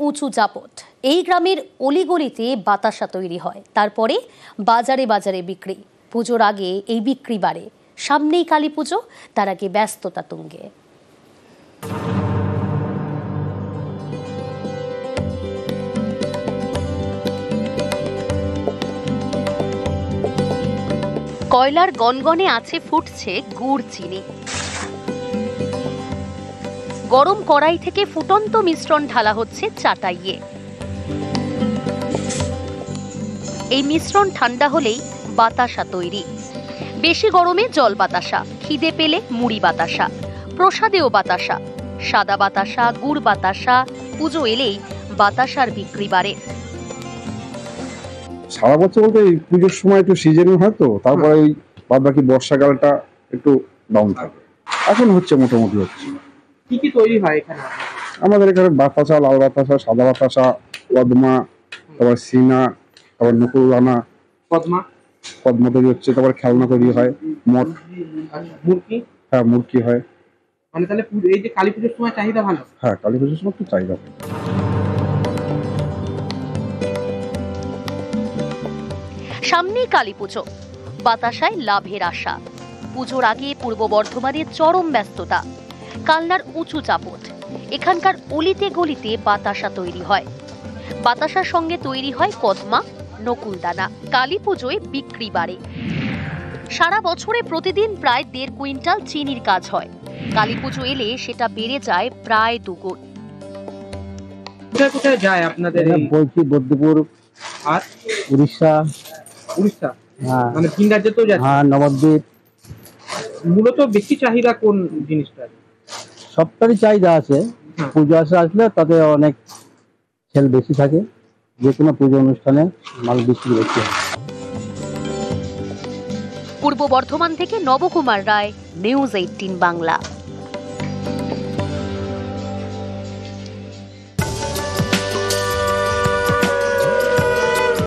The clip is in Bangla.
উঁচু জাপট এই গ্রামের অলিগলিতে বাতাসা তৈরি হয়, তারপরে বাজারে বাজারে বিক্রি। পুজোর আগে এই বিক্রি বাড়ে, সামনেই কালী পুজো, তার আগে ব্যস্ততা তুঙ্গে। কয়লার গনগনে আছে ফুটছে গুড় চিনি। গরম কড়াই থেকে ফুটন্ত মিশ্রণ ঢালা হচ্ছে চাটাইয়ে। এই মিশ্রণ ঠান্ডা হলেই বাতাসা তৈরি। বেশি গরমে জল বাতাসা, খিদে পেলে মুড়ি বাতাসা, প্রসাদেও বাতাসা, সাদা বাতাসা, গুড় বাতাসা। পুজো এলেই বাতাসার বিক্রি বাড়ে। সারা বছর বলতে এই পুজোর সময় একটু সিজনে হয় তো, তারপরে ওই বাদ বাকি বর্ষাকালটা একটু ডাউন থাকে। এখন হচ্ছে, মোটামুটি হচ্ছে। কি কি তৈরি হয় এখানে? আমাদের এখানে বাতাসা, লাল বাতাসা, সাদা বাতাসা, পদ্মা, তারপর সিনা, তারপর নকুলদানা, পদ্মা তৈরি হচ্ছে, তারপর খেলনা তৈরি হয়, মঠ, মুরগি। হ্যাঁ মুরগি হয়। মানে তাহলে এই যে কালী পুজোর সময় চাহিদা ভালো? হ্যাঁ, কালী পুজোর সময় একটু চাহিদা। সামনেই কালী পুজো, বাতাসায় লাভের আশা। পুজোর আগে পূর্ব বর্ধমানে চরম ব্যস্ততা। কালনার উঁচু চাপট, এখানকার অলিতে গলিতে বাতাসা তৈরি হয়। বাতাসার সঙ্গে তৈরি হয় পদ্মা, নকুলদানা। কালী পুজোয় বিক্রি বাড়ে। সারা বছরে প্রতিদিন প্রায় 1.5 কুইন্টাল চিনির কাজ হয়। কালী পুজো এলে সেটা বেড়ে যায় প্রায় দুগুণ। কোথায় কোথায় যায় আপনাদের? বলছি বদ্রপুর আর উড়িষ্যা। হ্যাঁ, মানে ভিন রাজ্যে তো যাচ্ছে। হ্যাঁ, নবদ্বীপ। মূলত বেশি চাহিদা কোন জিনিসটা? সবটারই চাহিদা আছে। পুজো আসলে তাতে অনেক সেল বেশি থাকে। যে কোনো পুজো অনুষ্ঠানে মাল বিক্রি বেশি হয়। পূর্ব বর্ধমান থেকে নবকুমার রায়, নিউজ 18 বাংলা।